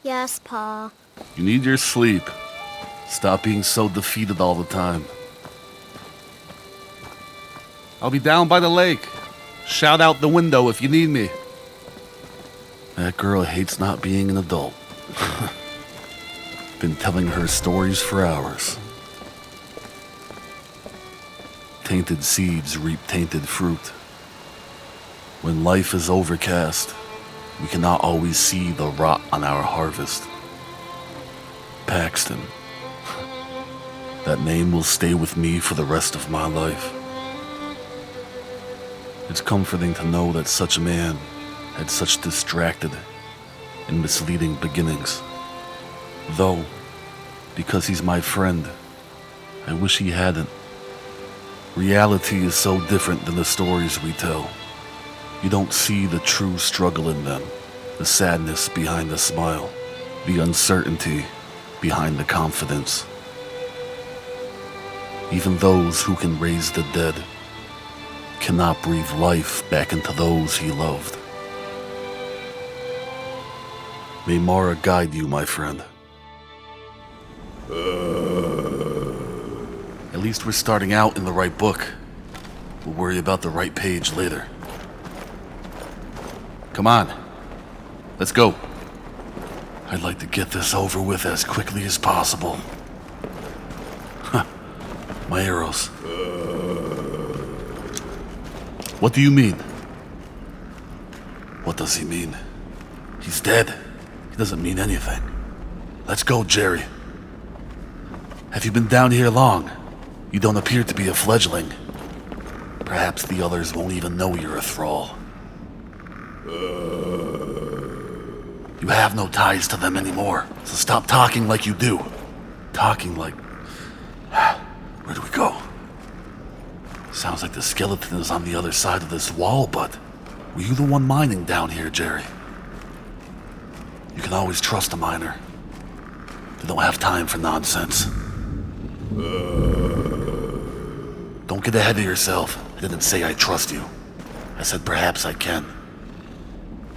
Yes, Pa. You need your sleep. Stop being so defeated all the time. I'll be down by the lake. Shout out the window if you need me. That girl hates not being an adult. Been telling her stories for hours. Tainted seeds reap tainted fruit. When life is overcast, we cannot always see the rot on our harvest. Paxton. That name will stay with me for the rest of my life. It's comforting to know that such a man had such distracted and misleading beginnings. Though, because he's my friend, I wish he hadn't. Reality is so different than the stories we tell. You don't see the true struggle in them, the sadness behind the smile, the uncertainty behind the confidence. Even those who can raise the dead cannot breathe life back into those he loved. May Mara guide you, my friend. At least we're starting out in the right book. We'll worry about the right page later. Come on. Let's go. I'd like to get this over with as quickly as possible. My arrows. What do you mean? What does he mean? He's dead. He doesn't mean anything. Let's go, Jerry. Have you been down here long? You don't appear to be a fledgling. Perhaps the others won't even know you're a thrall. You have no ties to them anymore, so stop talking like you do. Talking like... Where do we go? Sounds like the skeleton is on the other side of this wall, but... Were you the one mining down here, Jerry? You can always trust a miner. They don't have time for nonsense. Don't get ahead of yourself. I didn't say I trust you. I said perhaps I can.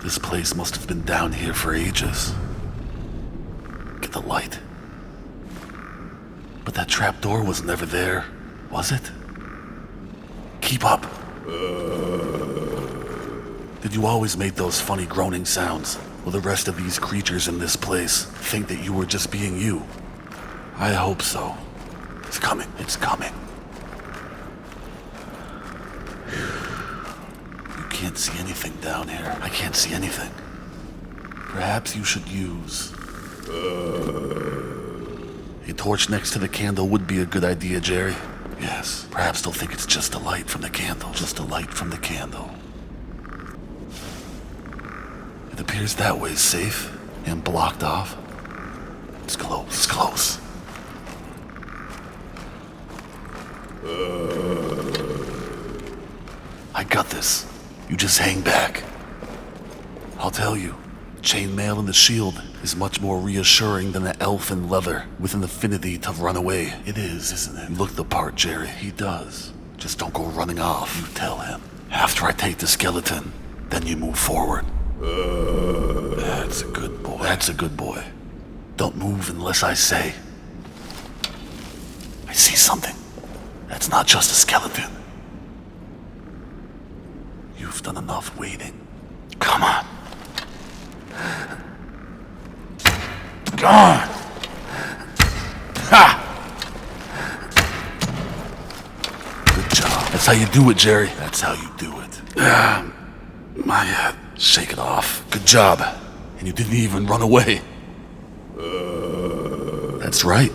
This place must have been down here for ages. Get the light. But that trapdoor was never there, was it? Keep up. Did you always make those funny groaning sounds? Will the rest of these creatures in this place think that you were just being you? I hope so. It's coming. It's coming. You can't see anything down here. I can't see anything. Perhaps you should use... A torch next to the candle would be a good idea, Jerry. Yes. Perhaps they'll think it's just a light from the candle. Just a light from the candle. It appears that way's safe and blocked off. It's close. It's close. I got this. You just hang back. I'll tell you, chainmail in the shield is much more reassuring than the elfin leather with an affinity to run away. It is, isn't it? You look the part, Jerry. He does. Just don't go running off. You tell him. After I take the skeleton, then you move forward. That's a good boy. That's a good boy. Don't move unless I say. I see something. That's not just a skeleton. You've done enough waiting. Come on. Come on. Ha! Good job. That's how you do it, Jerry. That's how you do it. My head. Shake it off. Good job. And you didn't even run away. That's right.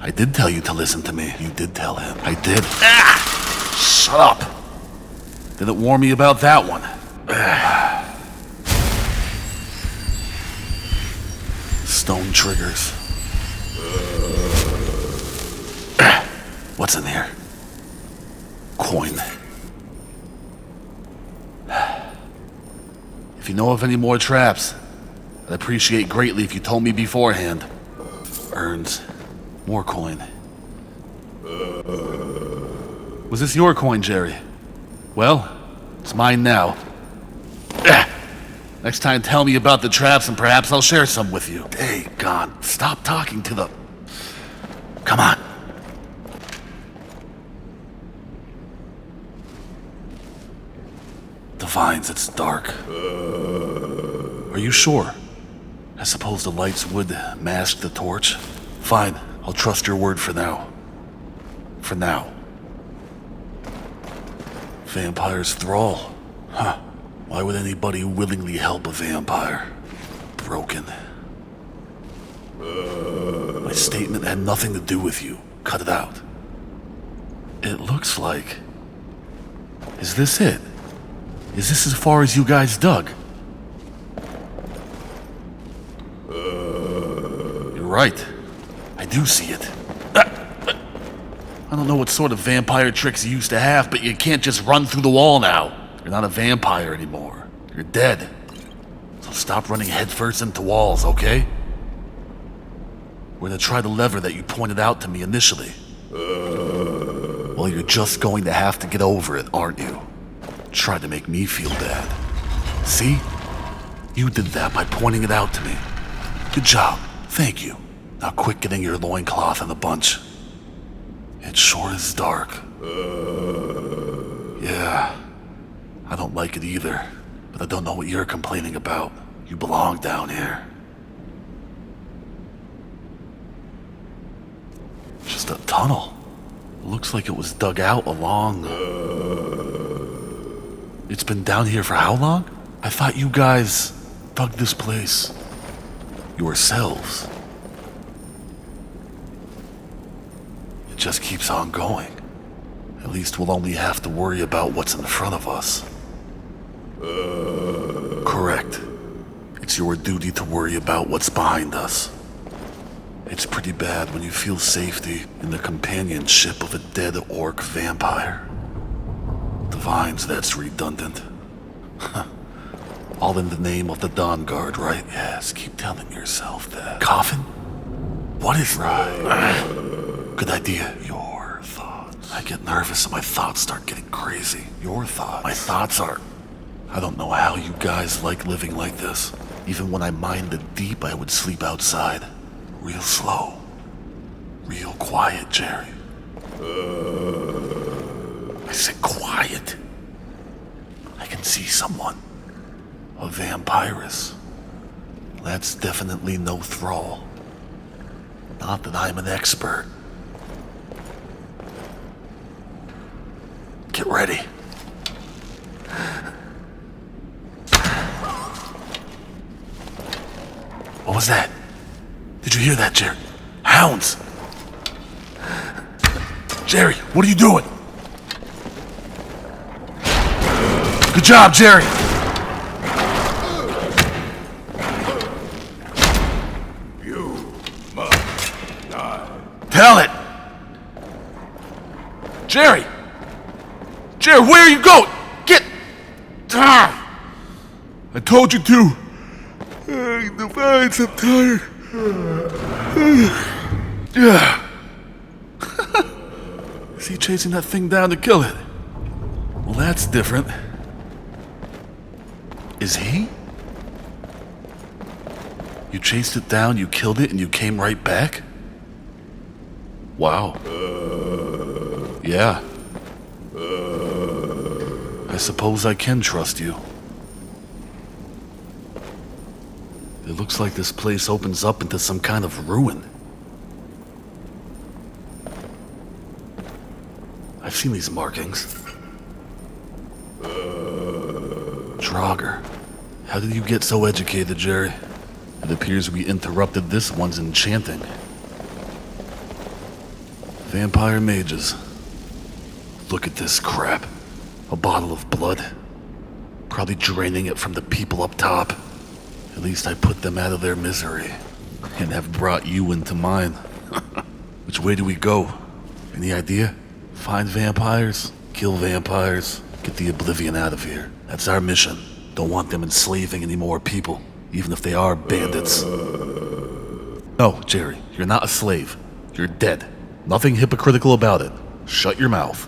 I did tell you to listen to me. You did tell him. I did. Ah! Shut up. Didn't warn me about that one. Stone triggers. What's in here? Coin. If you know of any more traps, I'd appreciate greatly if you told me beforehand. Urns. More coin. Was this your coin, Jerry? Well, it's mine now. Next time tell me about the traps and perhaps I'll share some with you. Hey, God, stop talking to the... Come on. The vines, it's dark. Are you sure? I suppose the lights would mask the torch. Fine, I'll trust your word for now. For now. Vampire's thrall. Huh. Why would anybody willingly help a vampire? Broken. My statement had nothing to do with you. Cut it out. It looks like... Is this it? Is this as far as you guys dug? You're right. I do see it. I don't know what sort of vampire tricks you used to have, but you can't just run through the wall now. You're not a vampire anymore. You're dead. So stop running headfirst into walls, okay? We're gonna try the lever that you pointed out to me initially. Well, you're just going to have to get over it, aren't you? Try to make me feel bad. See? You did that by pointing it out to me. Good job. Thank you. Now quit getting your loincloth in a bunch. It sure is dark. Yeah. I don't like it either, but I don't know what you're complaining about. You belong down here. Just a tunnel. Looks like it was dug out along... It's been down here for how long? I thought you guys dug this place yourselves. It just keeps on going. At least we'll only have to worry about what's in front of us. Correct. It's your duty to worry about what's behind us. It's pretty bad when you feel safety in the companionship of a dead orc vampire. The vines, that's redundant. All in the name of the Dawnguard, right? Yes, keep telling yourself that. Coffin? What is... Right. Good idea. Your thoughts. I get nervous and my thoughts start getting crazy. Your thoughts. My thoughts are... I don't know how you guys like living like this. Even when I mined the deep, I would sleep outside. Real slow. Real quiet, Jerry. I said quiet. I can see someone. A vampirus. That's definitely no thrall. Not that I'm an expert. Get ready. What was that? Did you hear that, Jerry? Hounds! Jerry, what are you doing? Good job, Jerry! You must die. Tell it! Jerry! Jerry, where are you going? Get... I told you to. The vines, I'm tired. Yeah. Is he chasing that thing down to kill it? Well, that's different. Is he? You chased it down, you killed it, and you came right back? Wow. Yeah. I suppose I can trust you. It looks like this place opens up into some kind of ruin. I've seen these markings. Draugr. How did you get so educated, Jerry? It appears we interrupted this one's enchanting. Vampire mages. Look at this crap. A bottle of blood. Probably draining it from the people up top. At least I put them out of their misery. And have brought you into mine. Which way do we go? Any idea? Find vampires, kill vampires, get the oblivion out of here. That's our mission. Don't want them enslaving any more people, even if they are bandits. No, Jerry, you're not a slave. You're dead. Nothing hypocritical about it. Shut your mouth.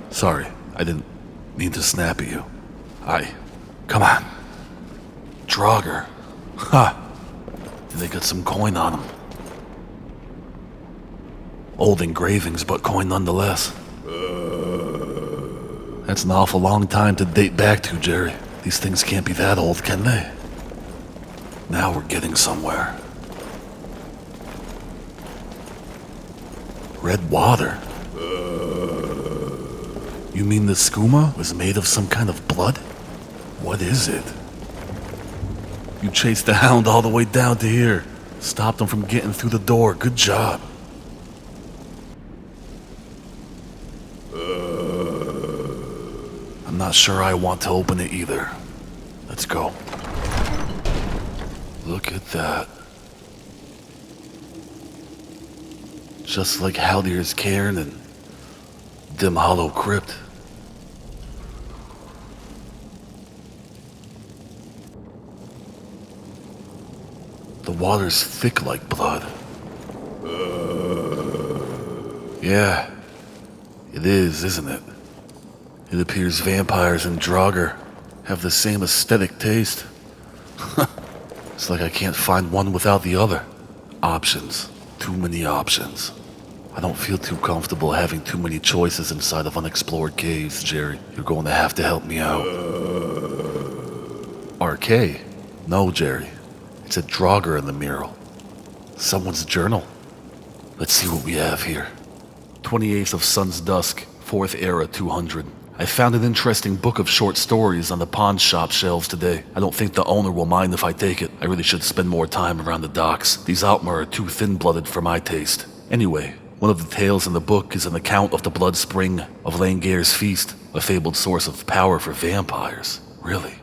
Sorry, I didn't mean to snap at you. Come on. Draugr. Ha! And they got some coin on them. Old engravings, but coin nonetheless. That's an awful long time to date back to, Jerry. These things can't be that old, can they? Now we're getting somewhere. Red water? You mean the skooma was made of some kind of blood? What is it? You chased the hound all the way down to here. Stopped him from getting through the door. Good job. I'm not sure I want to open it either. Let's go. Look at that. Just like Haldier's cairn and Dim Hollow Crypt. The water's thick like blood. Yeah, it is, isn't it? It appears vampires and Draugr have the same aesthetic taste. It's like I can't find one without the other. Options. Too many options. I don't feel too comfortable having too many choices inside of unexplored caves, Jerry. You're going to have to help me out. RK? No, Jerry. It's a Draugr in the mural. Someone's journal. Let's see what we have here. 28th of Sun's Dusk, 4th Era 200. I found an interesting book of short stories on the pawn shop shelves today. I don't think the owner will mind if I take it. I really should spend more time around the docks. These Altmer are too thin-blooded for my taste. Anyway, one of the tales in the book is an account of the blood spring of Langair's Feast, a fabled source of power for vampires. Really?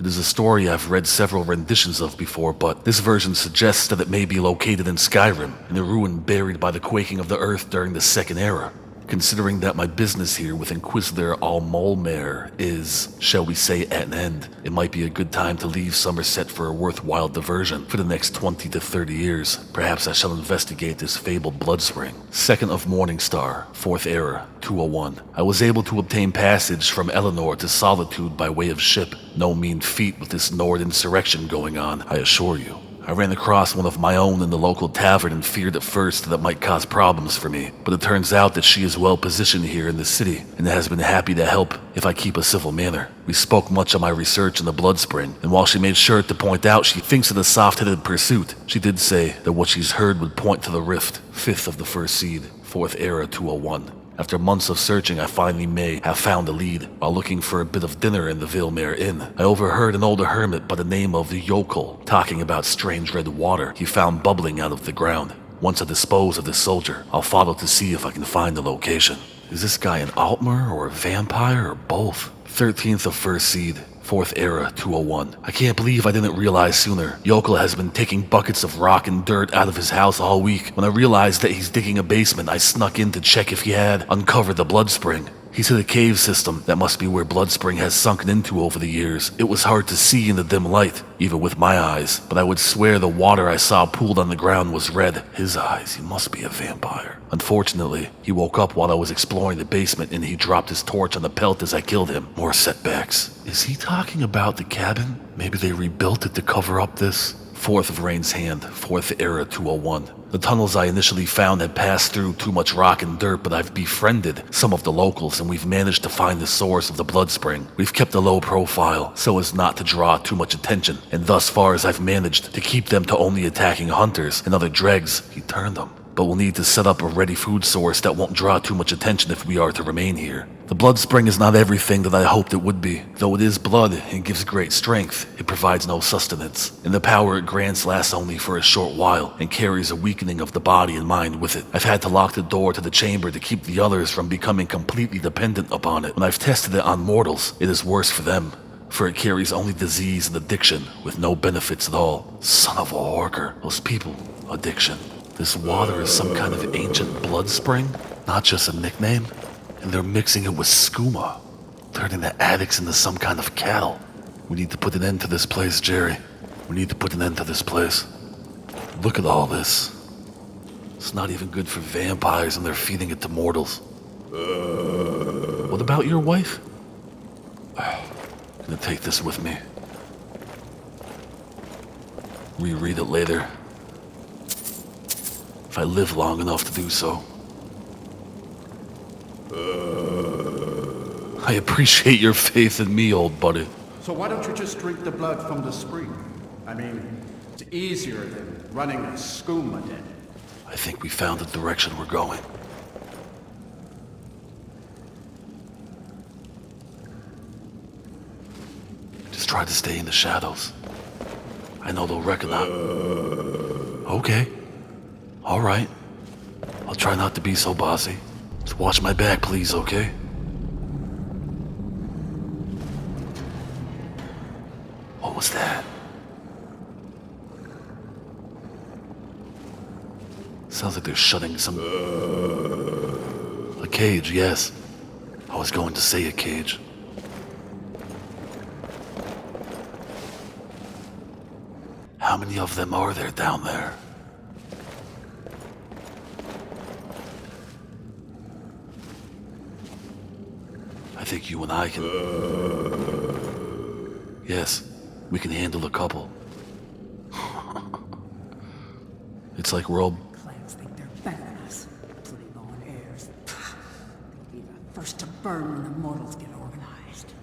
It is a story I've read several renditions of before, but this version suggests that it may be located in Skyrim, in a ruin buried by the quaking of the earth during the Second Era. Considering that my business here with Inquisitor Almolmer is, shall we say, at an end, it might be a good time to leave Somerset for a worthwhile diversion for the next 20 to 30 years. Perhaps I shall investigate this fabled blood spring. 2nd of Morningstar, 4th Era, 201. I was able to obtain passage from Eleanor to Solitude by way of ship. No mean feat with this Nord insurrection going on, I assure you. I ran across one of my own in the local tavern and feared at first that it might cause problems for me, but it turns out that she is well positioned here in the city and has been happy to help if I keep a civil manner. We spoke much on my research in the blood spring, and while she made sure to point out she thinks it a soft-headed pursuit, she did say that what she's heard would point to the rift, 5th of the First Seed, 4th Era 201. After months of searching, I finally may have found a lead. While looking for a bit of dinner in the Villemere Inn, I overheard an older hermit by the name of the Yokel talking about strange red water he found bubbling out of the ground. Once I dispose of this soldier, I'll follow to see if I can find the location. Is this guy an Altmer or a vampire or both? 13th of First Seed, 4th Era 201. I can't believe I didn't realize sooner. Yokel has been taking buckets of rock and dirt out of his house all week. When I realized that he's digging a basement, I snuck in to check if he had uncovered the blood spring. He said a cave system. That must be where blood spring has sunken into over the years. It was hard to see in the dim light, even with my eyes, but I would swear the water I saw pooled on the ground was red. His eyes, he must be a vampire. Unfortunately, he woke up while I was exploring the basement and he dropped his torch on the pelt as I killed him. More setbacks. Is he talking about the cabin? Maybe they rebuilt it to cover up this? 4th of Rain's Hand, 4th Era 201. The tunnels I initially found had passed through too much rock and dirt, but I've befriended some of the locals and we've managed to find the source of the blood spring. We've kept a low profile so as not to draw too much attention, and thus far as I've managed to keep them to only attacking hunters and other dregs, he turned them. But we'll need to set up a ready food source that won't draw too much attention if we are to remain here. The blood spring is not everything that I hoped it would be. Though it is blood and gives great strength, it provides no sustenance, and the power it grants lasts only for a short while and carries a weakening of the body and mind with it. I've had to lock the door to the chamber to keep the others from becoming completely dependent upon it. When I've tested it on mortals, it is worse for them, for it carries only disease and addiction with no benefits at all. Son of a horker. Those people, addiction. This water is some kind of ancient blood spring, not just a nickname. And they're mixing it with skooma, turning the addicts into some kind of cattle. We need to put an end to this place, Jerry. We need to put an end to this place. Look at all this. It's not even good for vampires and they're feeding it to mortals. What about your wife? I'm gonna take this with me. reread it later. If I live long enough to do so. I appreciate your faith in me, old buddy. So why don't you just drink the blood from the spring? I mean, it's easier than running a skooma den. I think we found the direction we're going. Just try to stay in the shadows. I know they'll recognize. Okay. All right. I'll try not to be so bossy. Just watch my back, please, okay? What was that? Sounds like they're shutting some... A cage, yes. I was going to say a cage. How many of them are there down there? I think you and I can... Yes, we can handle a couple. It's like we're all... Clans think they're better than us. Putting on airs. They'll be the first to burn when the mortals get organized.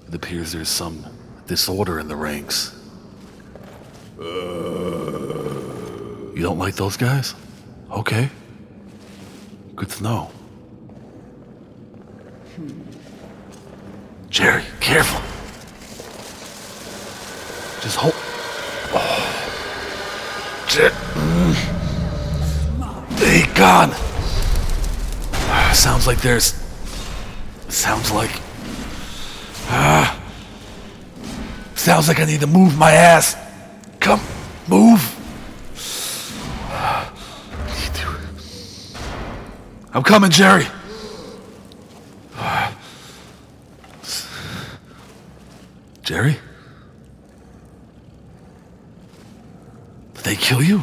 It appears there's some disorder in the ranks. You don't like those guys? Okay. Good to know. Jerry, careful. Just hold. Oh. Hey, gone. Sounds like there's... Sounds like I need to move my ass. Come, move. I'm coming, Jerry. Jerry? Did they kill you?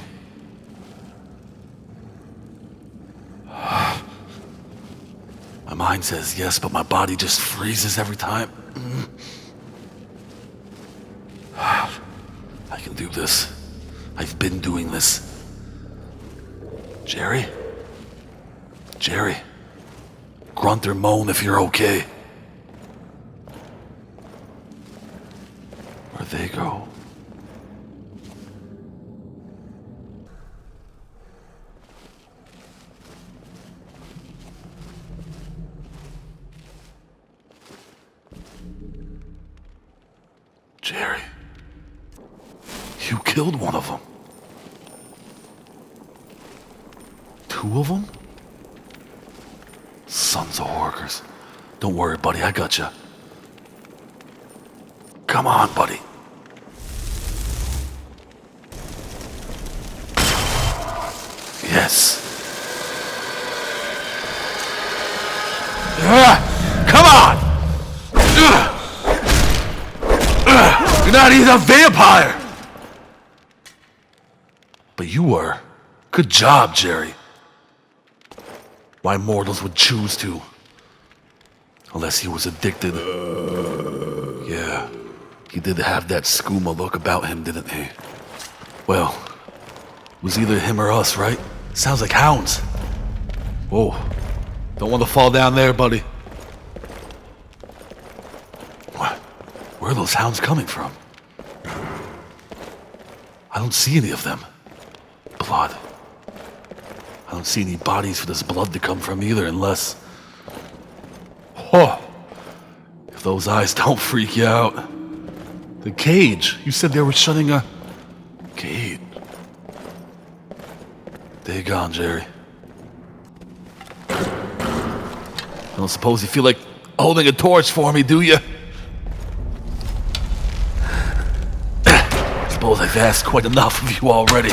My mind says yes, but my body just freezes every time. I can do this. I've been doing this. Jerry? Jerry? Grunt or moan if you're okay. Where'd they go? Jerry, you killed one of them. Two of them? Sons of horkers. Don't worry, buddy, I got you. Come on, buddy. Yes. Come on! You're not even a vampire! But you were. Good job, Jerry. Why mortals would choose to. Unless he was addicted. Yeah, he did have that skooma look about him, didn't he? Well, it was either him or us, right? Sounds like hounds. Whoa, don't want to fall down there, buddy. What? Where are those hounds coming from? I don't see any of them. Blood. I don't see any bodies for this blood to come from either, unless... Oh, if those eyes don't freak you out. The cage. You said they were shutting a... Cage. They're gone, Jerry. I don't suppose you feel like holding a torch for me, do you? Suppose I've asked quite enough of you already.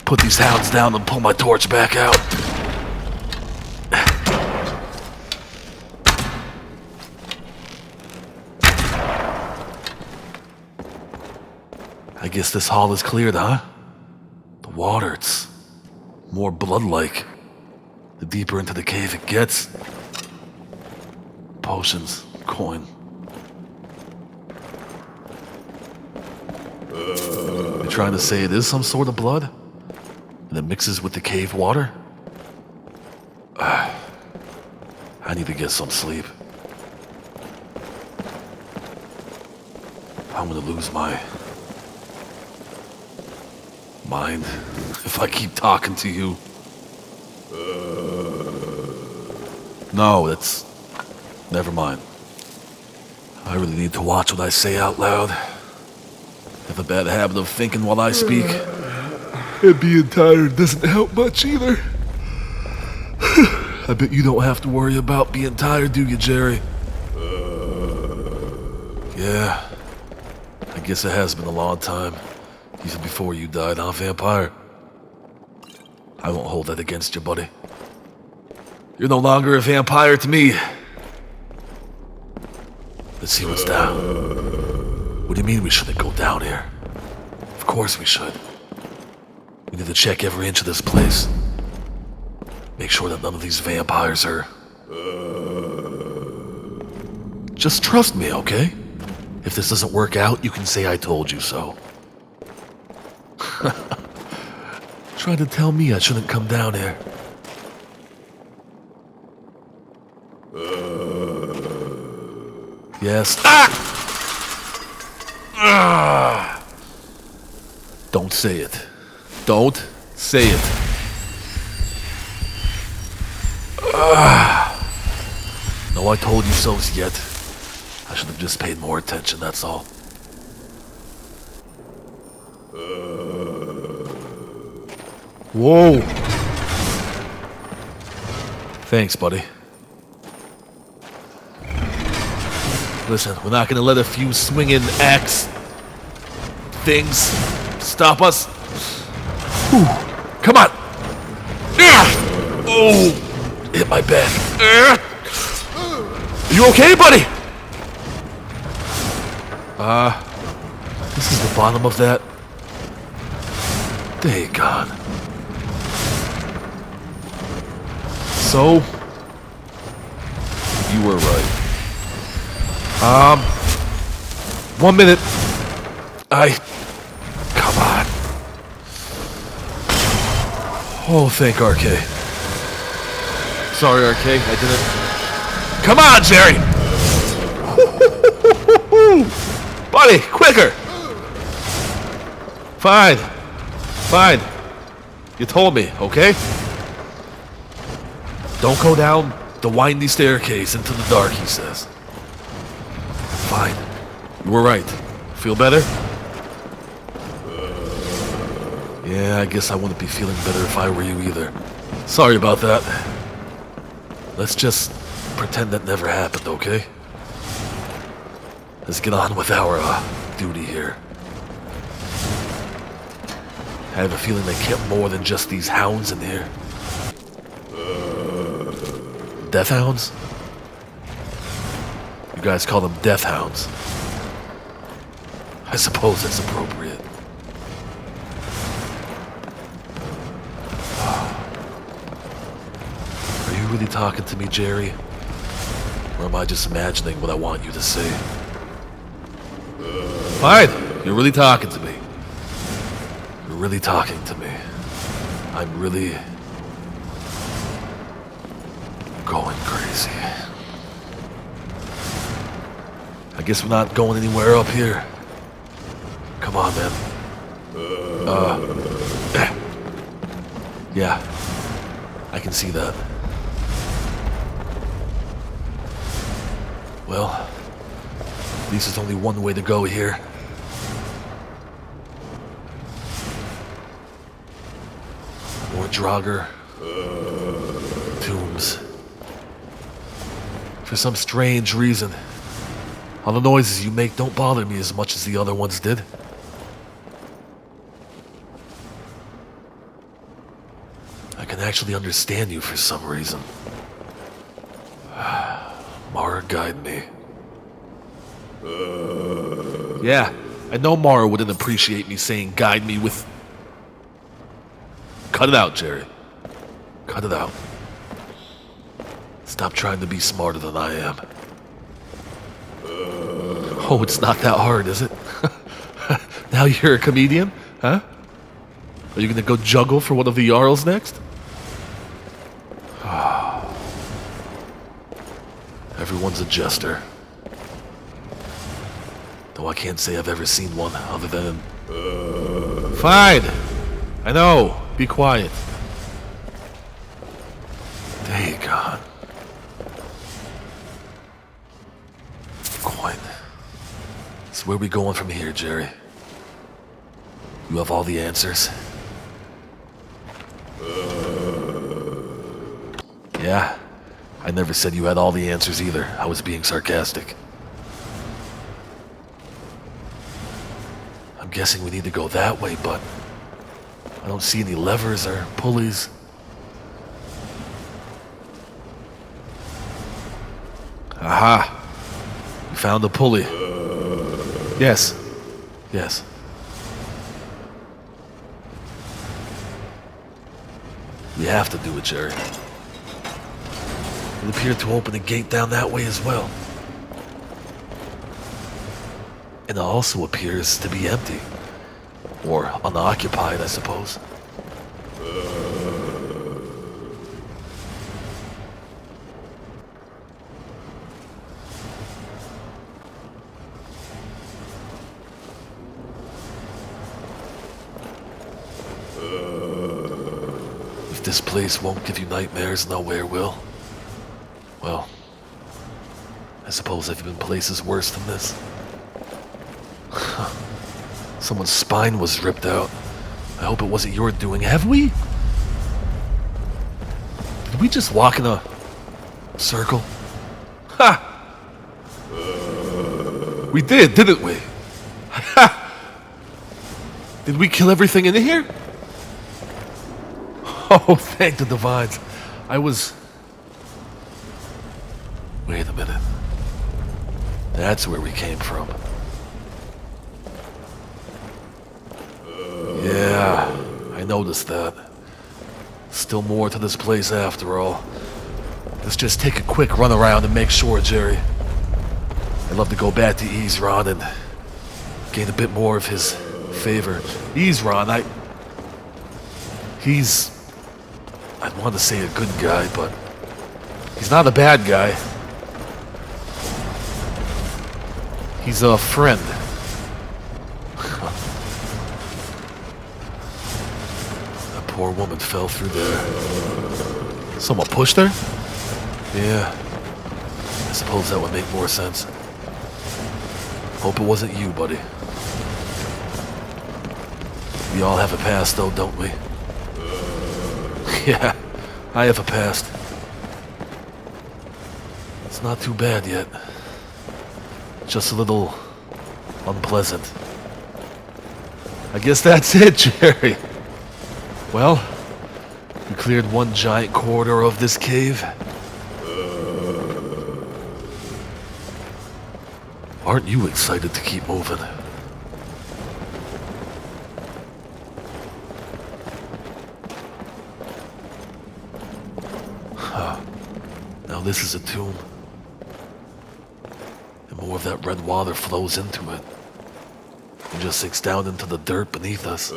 Put these hounds down and pull my torch back out. I guess this hall is cleared, huh? The water, it's more blood-like. The deeper into the cave it gets. Potions, coin. trying to say it is some sort of blood? And it mixes with the cave water? I need to get some sleep. I'm gonna lose my mind if I keep talking to you. No, that's... Never mind. I really need to watch what I say out loud. I have a bad habit of thinking while I speak. And being tired doesn't help much either. I bet you don't have to worry about being tired, do you, Jerry? Yeah. I guess it has been a long time. Even before you died, huh, vampire? I won't hold that against you, buddy. You're no longer a vampire to me. Let's see what's down. What do you mean we shouldn't go down here? Of course we should. We need to check every inch of this place. Make sure that none of these vampires are... Just trust me, okay? If this doesn't work out, you can say I told you so. Trying to tell me I shouldn't come down here. Yes. Don't say it. Don't say it. No, I told you so's yet. I should have just paid more attention, that's all. Whoa. Thanks, buddy. Listen, we're not gonna let a few swinging axe things stop us. Whew. Come on! Oh! Hit my back. You okay, buddy? This is the bottom of that. Dang God. So, you were right. 1 minute. Come on. Oh, thank RK. Sorry, RK, I didn't. Come on, Jerry! Buddy, quicker! Fine. Fine. You told me, okay? Don't go down the windy staircase into the dark, he says. Fine. You were right. Feel better? Yeah, I guess I wouldn't be feeling better if I were you either. Sorry about that. Let's just pretend that never happened, okay? Let's get on with our duty here. I have a feeling they kept more than just these hounds in here. Death hounds? You guys call them death hounds. I suppose that's appropriate. Are you really talking to me, Jerry? Or am I just imagining what I want you to say? Fine, you're really talking to me. You're really talking to me. I'm really going crazy. I guess we're not going anywhere up here. Come on, man. Yeah, I can see that. Well, at least there's only one way to go here. More Draugr tombs. For some strange reason, all the noises you make don't bother me as much as the other ones did. I can actually understand you for some reason. Mara, guide me. Yeah, I know Mara wouldn't appreciate me saying guide me with... Cut it out, Jerry. Cut it out. Stop trying to be smarter than I am. Oh, it's not that hard, is it? Now you're a comedian? Huh? Are you gonna go juggle for one of the Jarls next? Everyone's a jester. Though I can't say I've ever seen one other than... Fine! I know. Be quiet. Dawnguard. Coin. So where are we going from here, Jerry? You have all the answers? Yeah. I never said you had all the answers either. I was being sarcastic. I'm guessing we need to go that way, but I don't see any levers or pulleys. Aha! We found the pulley. Yes. Yes. We have to do it, Jerry. It appeared to open a gate down that way as well. And it also appears to be empty. Or unoccupied, I suppose. If this place won't give you nightmares, nowhere will. Well, I suppose I've been places worse than this. Someone's spine was ripped out. I hope it wasn't your doing. Have we? Did we just walk in a circle? Ha! We did, didn't we? Ha! Did we kill everything in here? Oh, thank the divines. I was... Wait a minute. That's where we came from. Yeah, I noticed that. Still more to this place after all. Let's just take a quick run around and make sure, Jerry. I'd love to go back to Isran and gain a bit more of his favor. Isran, I'd want to say a good guy, but he's not a bad guy. He's a friend. That poor woman fell through there. Someone pushed her? Yeah. I suppose that would make more sense. Hope it wasn't you, buddy. We all have a past, though, don't we? Yeah, I have a past. It's not too bad yet. Just a little unpleasant. I guess that's it, Jerry. Well, we cleared one giant corridor of this cave. Aren't you excited to keep moving? Now this is a tomb. And more of that red water flows into it. And just sinks down into the dirt beneath us.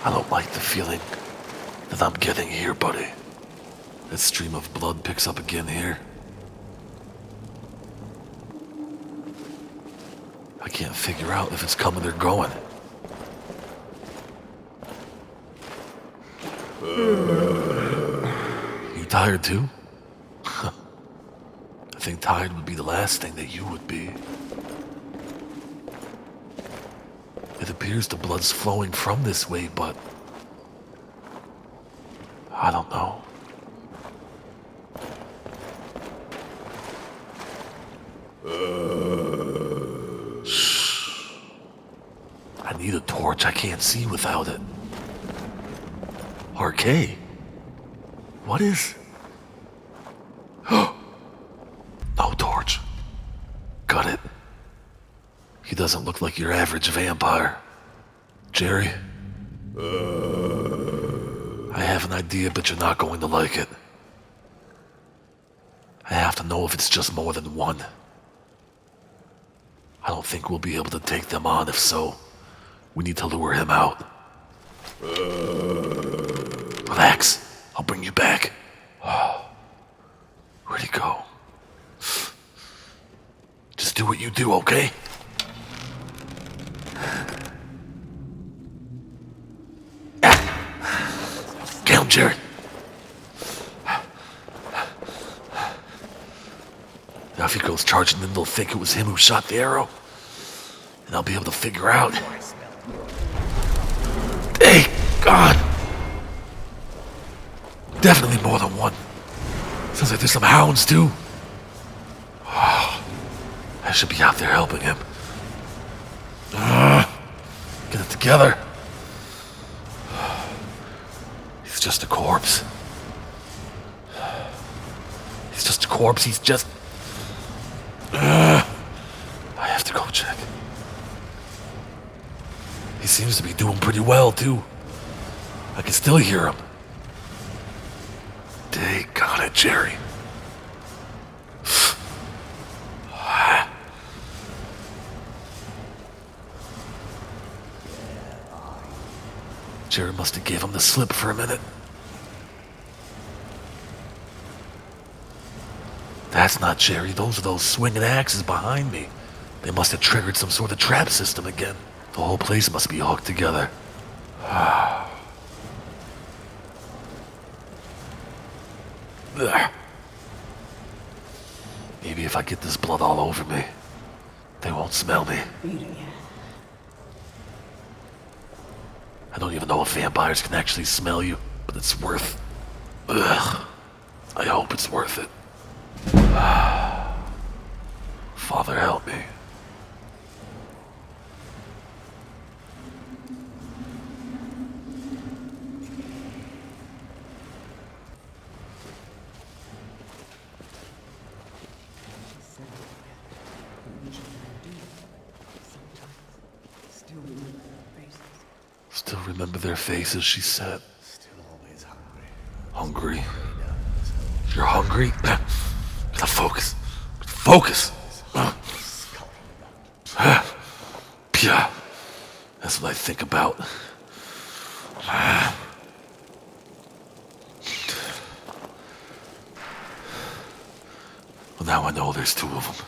I don't like the feeling that I'm getting here, buddy. That stream of blood picks up again here. I can't figure out if it's coming or going. You tired too? I think tired would be the last thing that you would be. It appears the blood's flowing from this way, but I don't know. Shh. I need a torch. I can't see without it. RK? What is... No torch. Got it. He doesn't look like your average vampire. Jerry? I have an idea, but you're not going to like it. I have to know if it's just more than one. I don't think we'll be able to take them on. If so, we need to lure him out. Relax. I'll bring you back. Where'd he go? Just do what you do, okay? Get him, Jerry. Now if he goes charging, then they'll think it was him who shot the arrow. And I'll be able to figure out. Hey, God! Definitely more than one. Sounds like there's some hounds, too. Oh, I should be out there helping him. Get it together. He's just a corpse. He's just a corpse. He's just... I have to go check. He seems to be doing pretty well, too. I can still hear him. Daggone it, Jerry. Jerry must have gave him the slip for a minute. That's not Jerry. Those are those swinging axes behind me. They must have triggered some sort of trap system again. The whole place must be hooked together. Maybe if I get this blood all over me, they won't smell me. I don't even know if vampires can actually smell you, but it's worth... I hope it's worth it. Father, help me. Still remember their faces, she said. Still always hungry. Hungry? You're hungry? Gotta focus. Focus! Yeah, that's what I think about. Well, now I know there's two of them.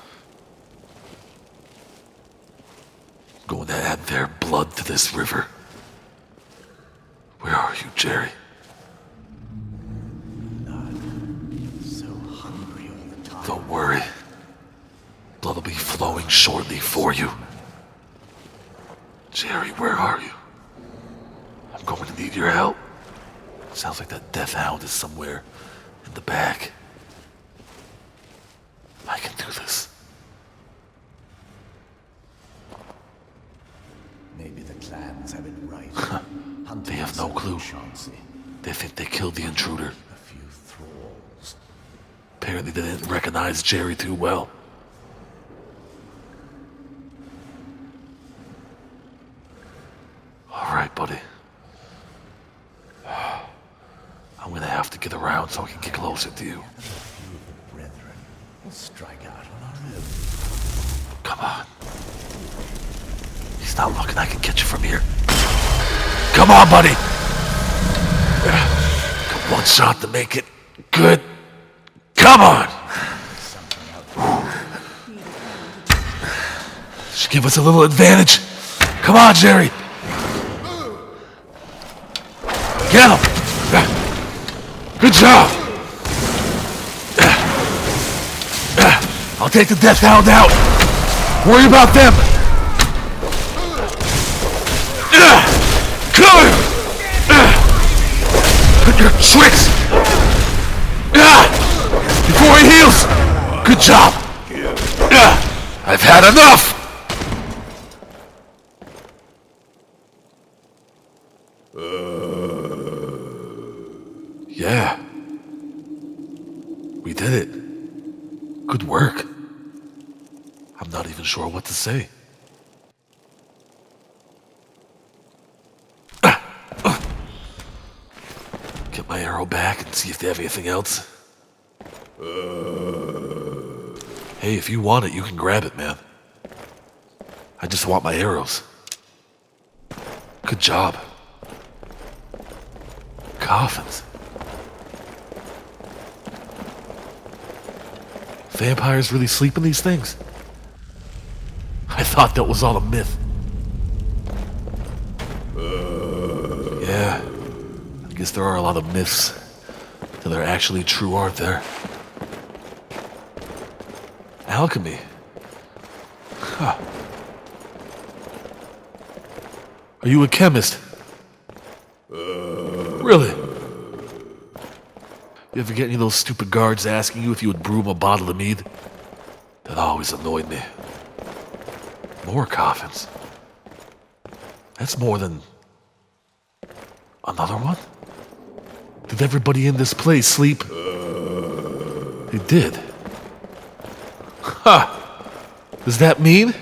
Going to add their blood to this river. Where are you, Jerry? so hungry all the time. Don't worry. Blood will be flowing shortly for you. Jerry, where are you? I'm going to need your help. Sounds like that death hound is somewhere in the back. I can do this. Maybe the clans have it right. They have no clue. They think they killed the intruder. A few thralls. Apparently they didn't recognize Jerry too well. All right, buddy. I'm gonna have to get around so I can get closer to you. Brethren, we'll strike out on our own. Come on. He's not looking. I can get you from here. Come on, buddy. Got one shot to make it good. Come on. Should give us a little advantage. Come on, Jerry. Get him. Good job. I'll take the death hound out. Worry about them. Cover! Put your tricks! Before he heals! Good job! I've had enough! Yeah. We did it. Good work. I'm not even sure what to say. Get my arrow back and see if they have anything else. Hey, if you want it, you can grab it, man. I just want my arrows. Good job. Coffins. Vampires really sleep in these things? I thought that was all a myth. Yeah, I guess there are a lot of myths that are actually true, aren't there? Alchemy. Huh. Are you a chemist? Really? You ever get any of those stupid guards asking you if you would brew them a bottle of mead? That always annoyed me. More coffins. That's more than... Another one? Did everybody in this place sleep? They did. Ha! Does that mean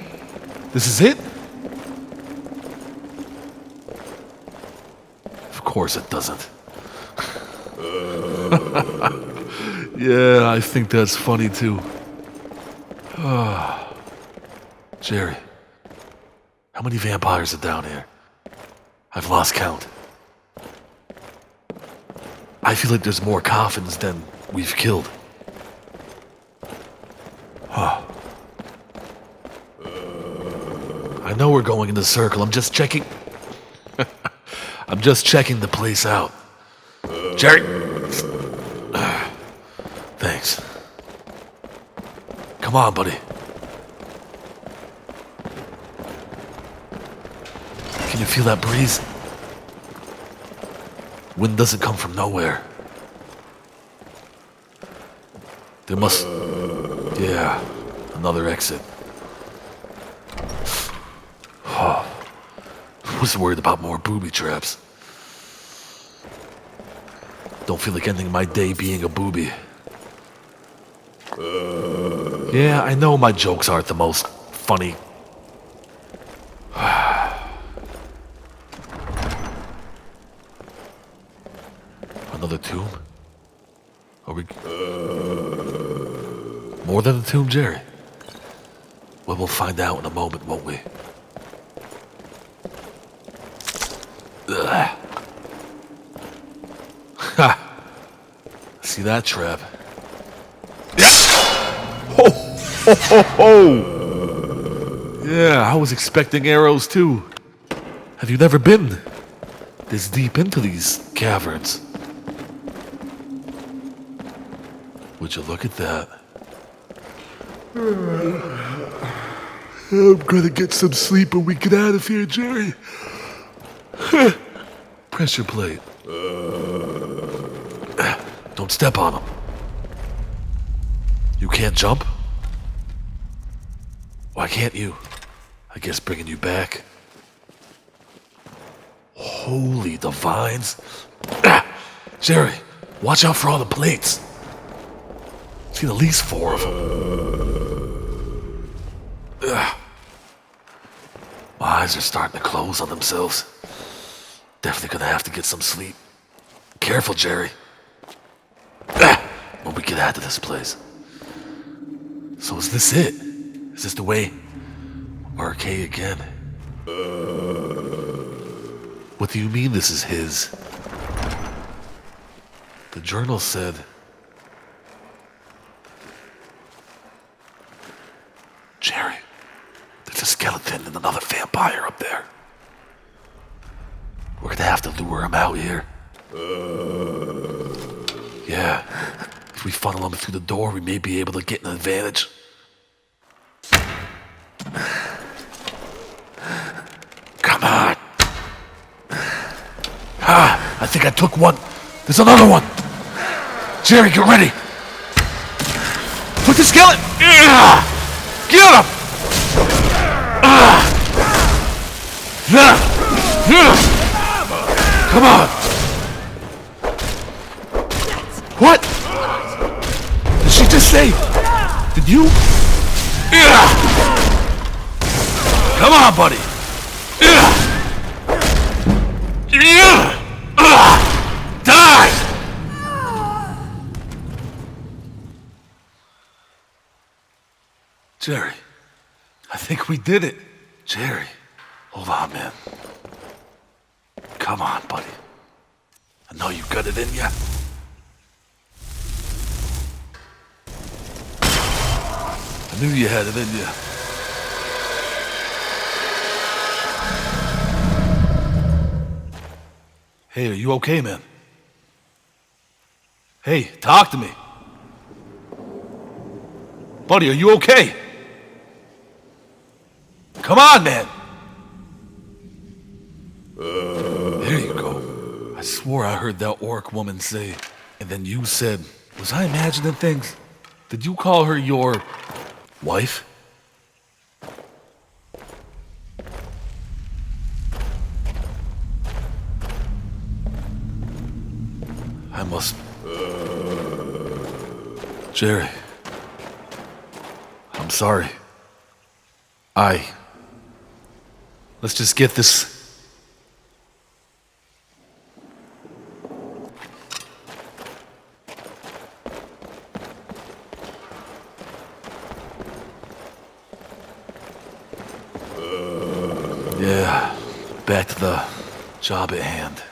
this is it? Of course it doesn't. Yeah, I think that's funny too. Jerry, how many vampires are down here? I've lost count. I feel like there's more coffins than we've killed. I know we're going in the circle. I'm just checking. I'm just checking the place out. Jerry! Thanks. Come on, buddy. Can you feel that breeze? Wind doesn't come from nowhere. There must... Yeah, another exit. I was worried about more booby traps. Don't feel like ending my day being a booby. Yeah, I know my jokes aren't the most funny. Another tomb? Are we... More than a tomb, Jerry? Well, we'll find out in a moment, won't we? Ugh. Ha! See that trap? Ho! Ho ho ho! Yeah, I was expecting arrows too. Have you never been this deep into these caverns? Would you look at that? I'm gonna get some sleep and we get out of here, Jerry. Pressure plate. Don't step on them. You can't jump? Why can't you? I guess bringing you back. Holy divines. Jerry, watch out for all the plates. Seen at least 4 of them. My eyes are starting to close on themselves. Definitely gonna have to get some sleep. Careful, Jerry. When we get out of this place. So is this it? Is this the way? RK again. What do you mean this is his? The journal said... Jerry, there's a skeleton and another vampire up there. We're gonna have to lure him out here. Yeah, if we funnel him through the door, we may be able to get an advantage. Come on. I think I took one. There's another one. Jerry, get ready. Put the skeleton. Get him. Come on. What? Did she just say? Did you? Come on, buddy. Die! Jerry, I think we did it. Jerry, hold on, man. Come on, buddy. I know you got it in ya. I knew you had it in you. Hey, are you okay, man? Hey, talk to me. Buddy, are you okay? Come on, man. There you go. I swore I heard that orc woman say, and then you said, was I imagining things? Did you call her your wife? I must... Jerry. I'm sorry. Let's just get this... Yeah, back to the job at hand.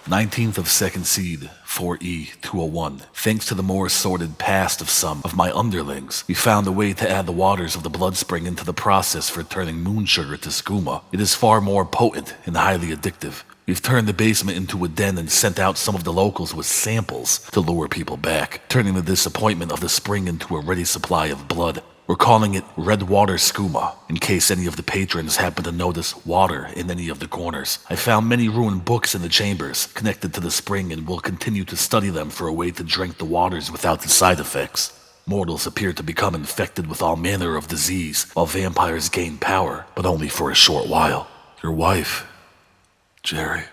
19th of 2nd Seed, 4E201. Thanks to the more sordid past of some of my underlings, we found a way to add the waters of the blood spring into the process for turning moon sugar to skooma. It is far more potent and highly addictive. We've turned the basement into a den and sent out some of the locals with samples to lure people back, turning the disappointment of the spring into a ready supply of blood. We're calling it Red Water Skooma, in case any of the patrons happen to notice water in any of the corners. I found many ruined books in the chambers connected to the spring and will continue to study them for a way to drink the waters without the side effects. Mortals appear to become infected with all manner of disease, while vampires gain power, but only for a short while. Your wife, Jerry.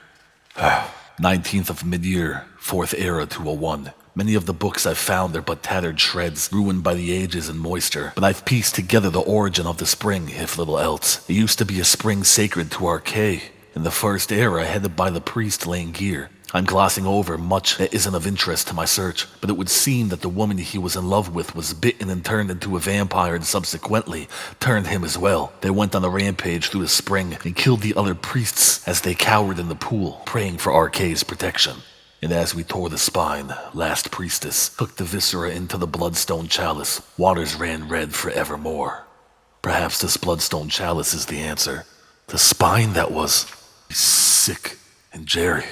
19th of Mid-Year, 4th Era 201. Many of the books I've found are but tattered shreds, ruined by the ages and moisture, but I've pieced together the origin of the spring, if little else. It used to be a spring sacred to Archay, in the First Era headed by the priest Dawnguard. I'm glossing over much that isn't of interest to my search, but it would seem that the woman he was in love with was bitten and turned into a vampire and subsequently turned him as well. They went on a rampage through the spring and killed the other priests as they cowered in the pool, praying for Archay's protection. And as we tore the spine, last priestess took the viscera into the bloodstone chalice. Waters ran red forevermore. Perhaps this bloodstone chalice is the answer. The spine that was sick. And Jerry,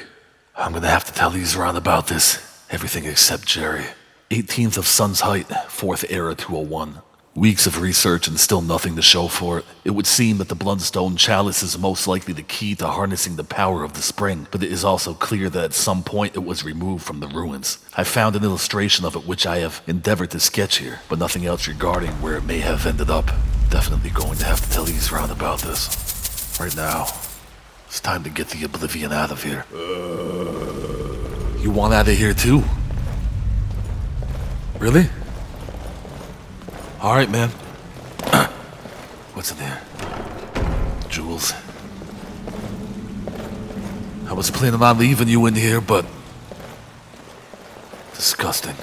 I'm gonna have to tell these around about this. Everything except Jerry. 18th of Sun's Height, 4th Era 201. Weeks of research and still nothing to show for it. It would seem that the bloodstone chalice is most likely the key to harnessing the power of the spring, but it is also clear that at some point it was removed from the ruins. I found an illustration of it which I have endeavored to sketch here, but nothing else regarding where it may have ended up. Definitely going to have to tell these round about this. Right now, it's time to get the Oblivion out of here. You want out of here too? Really? Alright, man. What's in there? Jewels. I was planning on leaving you in here, but... disgusting.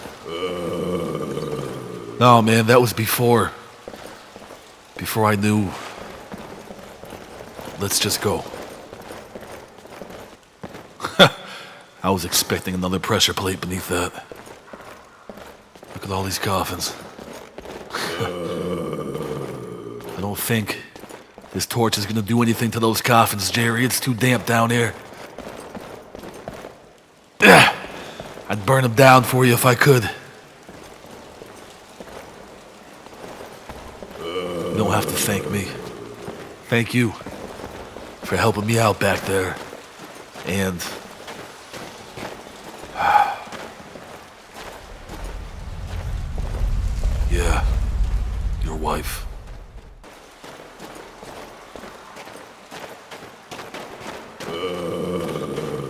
No, man, that was before I knew... Let's just go. I was expecting another pressure plate beneath that. Look at all these coffins. I don't think this torch is gonna do anything to those coffins, Jerry. It's too damp down here. I'd burn them down for you if I could. You don't have to thank me. Thank you for helping me out back there. And... yeah, your wife.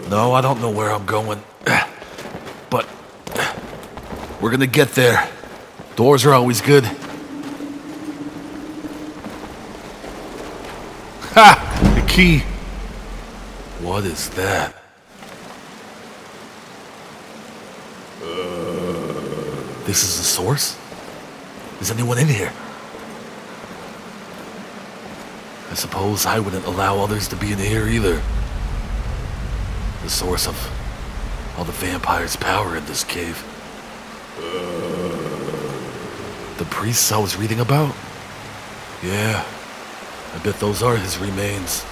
No, I don't know where I'm going. But we're gonna get there. Doors are always good. Ha! The key. What is that? This is the source? Is anyone in here? I suppose I wouldn't allow others to be in here either. The source of all the vampires' power in this cave. The priests I was reading about? Yeah, I bet those are his remains.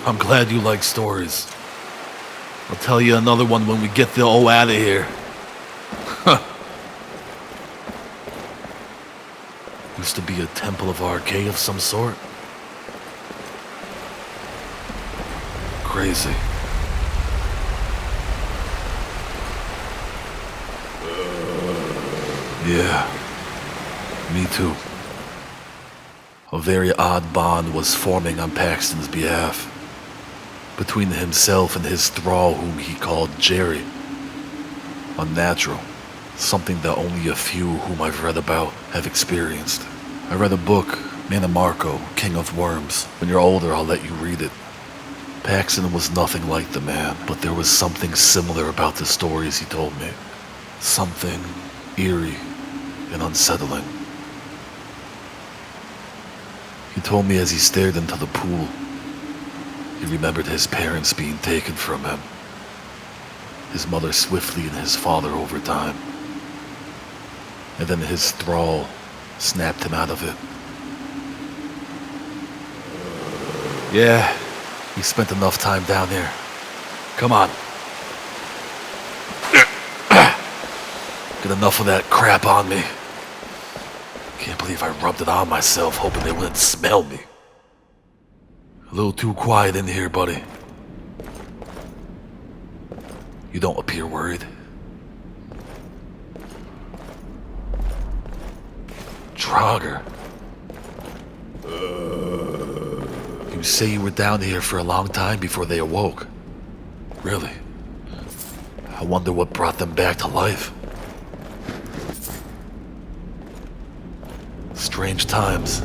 I'm glad you like stories. I'll tell you another one when we get the O out of here. Used to be a temple of Arcade of some sort. Crazy. Yeah, me too. A very odd bond was forming on Paxton's behalf, between himself and his thrall whom he called Jerry. Unnatural. Something that only a few whom I've read about have experienced. I read a book, Manamarco, King of Worms. When you're older, I'll let you read it. Paxton was nothing like the man, but there was something similar about the stories he told me. Something eerie and unsettling. He told me as he stared into the pool, he remembered his parents being taken from him, his mother swiftly and his father over time. And then his thrall snapped him out of it. Yeah, we spent enough time down here. Come on. Get enough of that crap on me. Can't believe I rubbed it on myself, hoping they wouldn't smell me. A little too quiet in here, buddy. You don't appear worried. Draugr. You say you were down here for a long time before they awoke. Really? I wonder what brought them back to life. Strange times.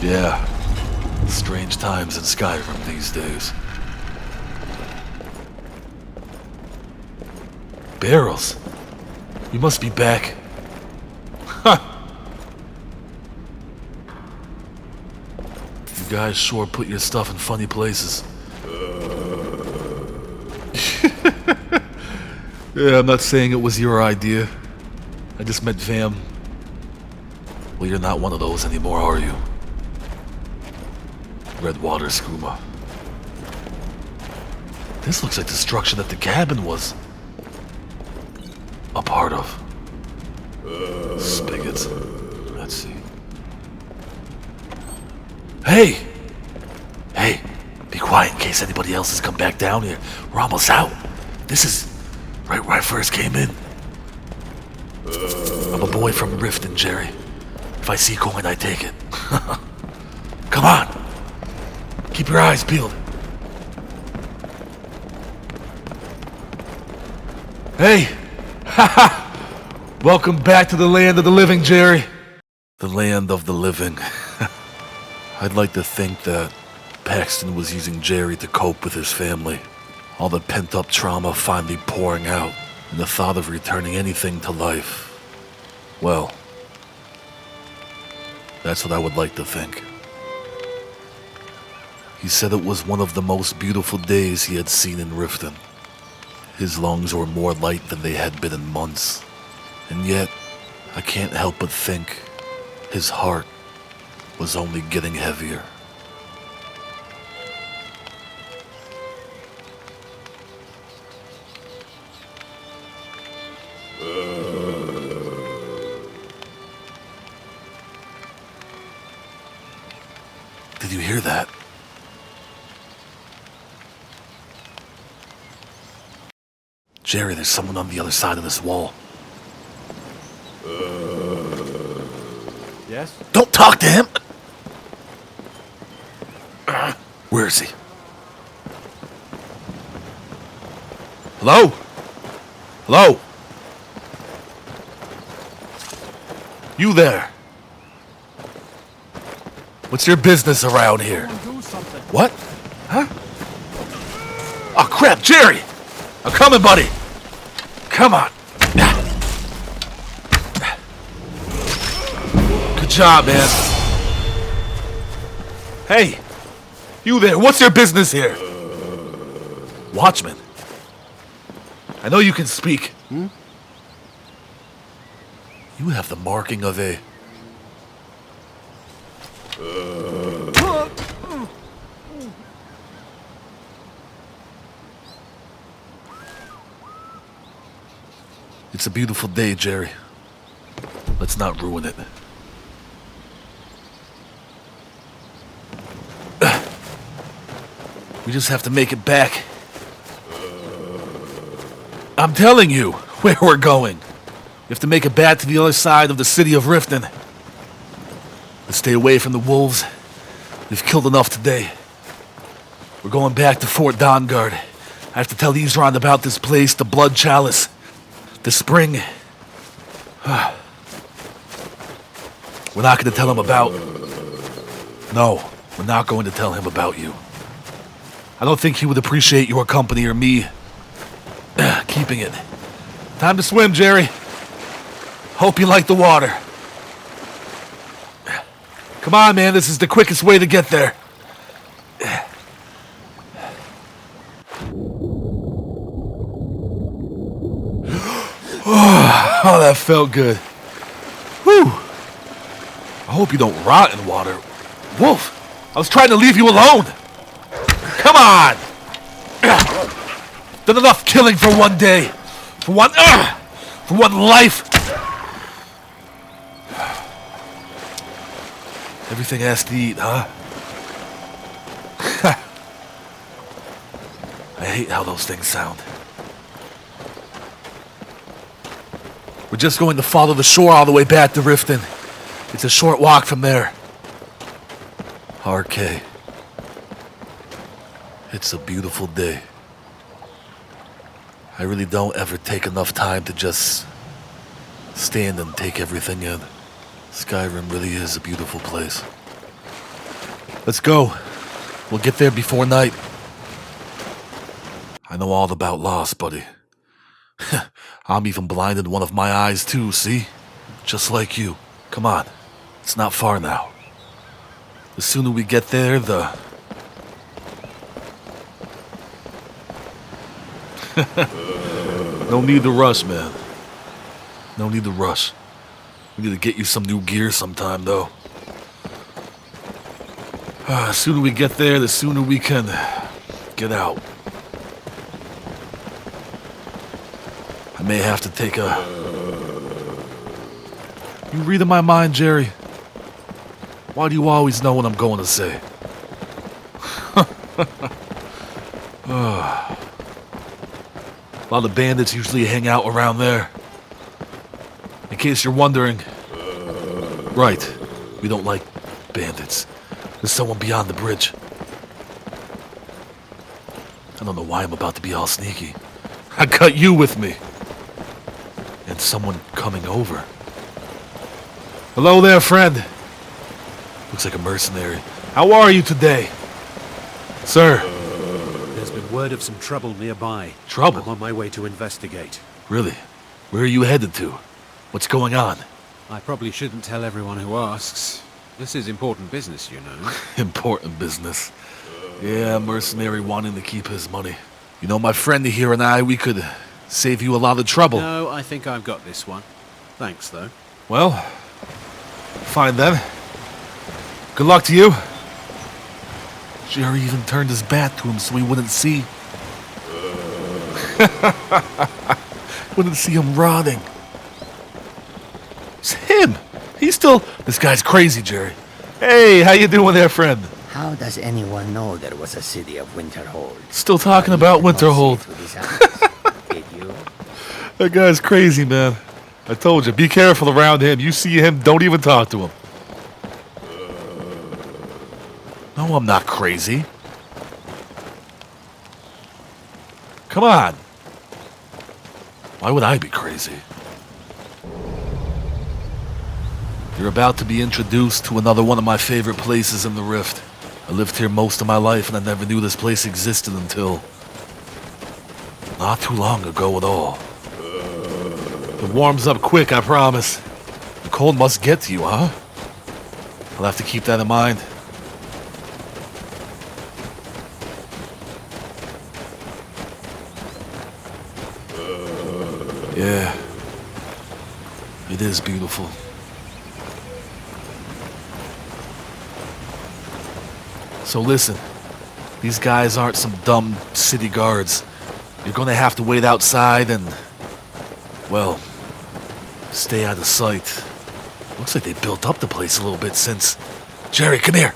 Yeah. Strange times in Skyrim these days. Barrels. You must be back. Huh. You guys sure put your stuff in funny places. Yeah, I'm not saying it was your idea. I just meant fam. Well, you're not one of those anymore, are you? Red water skooma. This looks like the structure that the cabin was a part of. Spigots. Let's see. Hey! Hey, be quiet in case anybody else has come back down here. We're almost out. This is right where I first came in. I'm a boy from Riften, Jerry. If I see coin, I take it. Come on! Keep your eyes peeled. Hey! Welcome back to the land of the living, Jerry. The land of the living. I'd like to think that Paxton was using Jerry to cope with his family. All the pent-up trauma finally pouring out, and the thought of returning anything to life. Well, that's what I would like to think. He said it was one of the most beautiful days he had seen in Riften. His lungs were more light than they had been in months. And yet, I can't help but think his heart was only getting heavier. Did you hear that? Jerry, there's someone on the other side of this wall. Yes? Don't talk to him! Where is he? Hello? Hello? You there? What's your business around here? Do something. What? Huh? Oh, crap, Jerry! I'm coming, buddy! Come on. Good job, man. Hey! You there, what's your business here? Watchman. I know you can speak. You have the marking of a... It's a beautiful day, Jerry. Let's not ruin it. We just have to make it back. I'm telling you where we're going. We have to make it back to the other side of the city of Riften. Let's stay away from the wolves. We've killed enough today. We're going back to Fort Dawnguard. I have to tell Ezron about this place, the Blood Chalice. The spring. We're not going to tell him about... No, we're not going to tell him about you. I don't think he would appreciate your company or me keeping it. Time to swim, Jerry. Hope you like the water. Come on, man, this is the quickest way to get there. Oh, that felt good. Whew. I hope you don't rot in water. Wolf, I was trying to leave you alone. Come on! Done enough killing for one day. For one life. Everything has to eat, huh? I hate how those things sound. We're just going to follow the shore all the way back to Riften. It's a short walk from there. RK. It's a beautiful day. I really don't ever take enough time to just stand and take everything in. Skyrim really is a beautiful place. Let's go. We'll get there before night. I know all about loss, buddy. I'm even blinded one of my eyes too, see? Just like you. Come on. It's not far now. The sooner we get there, the... No need to rush, man. No need to rush. We need to get you some new gear sometime, though. The sooner we get there, the sooner we can get out. I may have to take a... You reading my mind, Jerry? Why do you always know what I'm going to say? A lot of bandits usually hang out around there. In case you're wondering. Right, we don't like bandits. There's someone beyond the bridge. I don't know why I'm about to be all sneaky. I got you with me. And someone coming over. Hello there, friend. Looks like a mercenary. How are you today? Sir. There's been word of some trouble nearby. Trouble? I'm on my way to investigate. Really? Where are you headed to? What's going on? I probably shouldn't tell everyone who asks. This is important business, you know. Important business. Yeah, mercenary wanting to keep his money. You know, my friend here and I, we could save you a lot of trouble. No, I think I've got this one. Thanks, though. Well, fine then. Good luck to you. Jerry even turned his back to him so he wouldn't see. Wouldn't see him rotting. It's him. He's still... This guy's crazy, Jerry. Hey, how you doing there, friend? How does anyone know there was a city of Winterhold? Still talking about Winterhold. Did you? That guy's crazy, man. I told you, be careful around him. You see him, don't even talk to him. No, I'm not crazy. Come on. Why would I be crazy? You're about to be introduced to another one of my favorite places in the Rift. I lived here most of my life and I never knew this place existed until not too long ago at all. It warms up quick, I promise. The cold must get to you, huh? I'll have to keep that in mind. Yeah. It is beautiful. So listen, these guys aren't some dumb city guards. You're gonna have to wait outside and, well, stay out of sight. Looks like they built up the place a little bit since... Jerry, come here!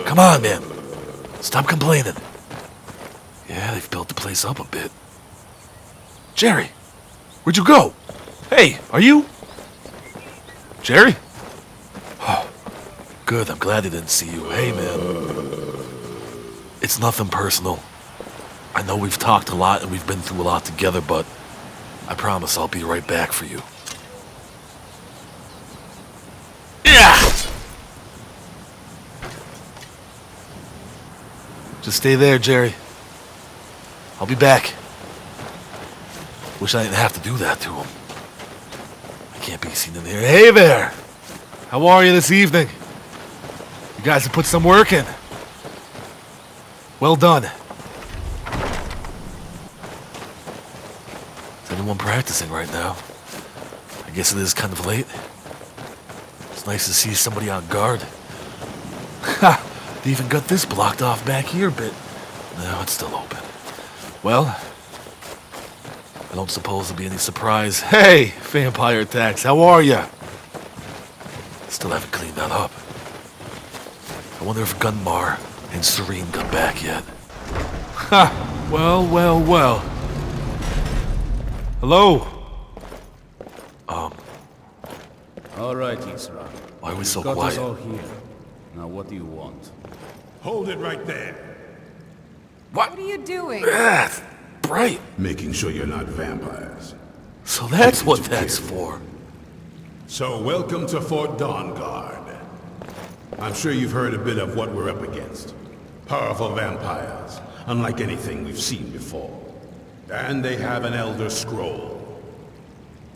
Come on, man. Stop complaining. Yeah, they've built the place up a bit. Jerry, where'd you go? Hey, are you? Jerry? Oh, good, I'm glad they didn't see you. Hey, man. It's nothing personal. I know we've talked a lot and we've been through a lot together, but I promise I'll be right back for you. Yeah! Just stay there, Jerry. I'll be back. Wish I didn't have to do that to him. I can't be seen in here. Hey there! How are you this evening? You guys have put some work in. Well done. Is anyone practicing right now? I guess it is kind of late. It's nice to see somebody on guard. Ha! They even got this blocked off back here a bit. No, it's still open. Well, I don't suppose there'll be any surprise. Hey, vampire attacks, how are ya? Still haven't cleaned that up. I wonder if Gunmar and Serene got back yet. Ha! Well, well, well. Hello? All right, Isra. Why are we so Got us quiet? all here. Now, what do you want? Hold it right there. What? What are you doing? Ah, bright. Making sure you're not vampires. So that's what that's for. So welcome to Fort Dawnguard. I'm sure you've heard a bit of what we're up against. Powerful vampires, unlike anything we've seen before. And they have an Elder Scroll.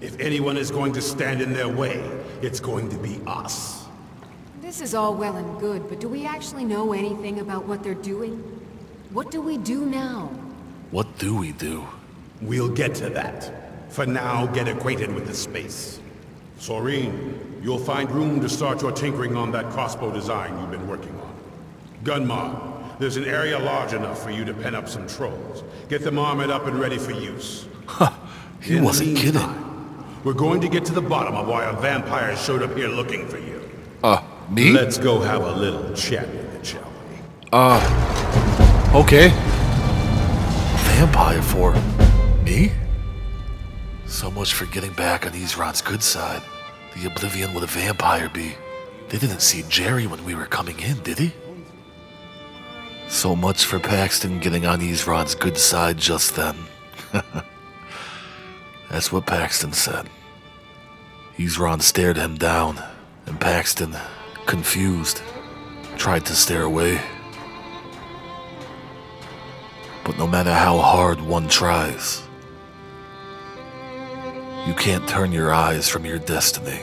If anyone is going to stand in their way, it's going to be us. This is all well and good, but do we actually know anything about what they're doing? What do we do now? What do we do? We'll get to that. For now, get acquainted with the space. Soreen, you'll find room to start your tinkering on that crossbow design you've been working on. Gunmar, there's an area large enough for you to pen up some trolls. Get them armored up and ready for use. Huh, he wasn't kidding. We're going to get to the bottom of why a vampire showed up here looking for you. Me? Let's go have a little chat with it, shall we? Okay. Vampire for me? So much for getting back on Isran's good side. The oblivion would a vampire be. They didn't see Jerry when we were coming in, did he? So much for Paxton getting on Isran's good side just then. That's what Paxton said. Isran stared him down, and Paxton, confused, tried to stare away. But no matter how hard one tries, you can't turn your eyes from your destiny.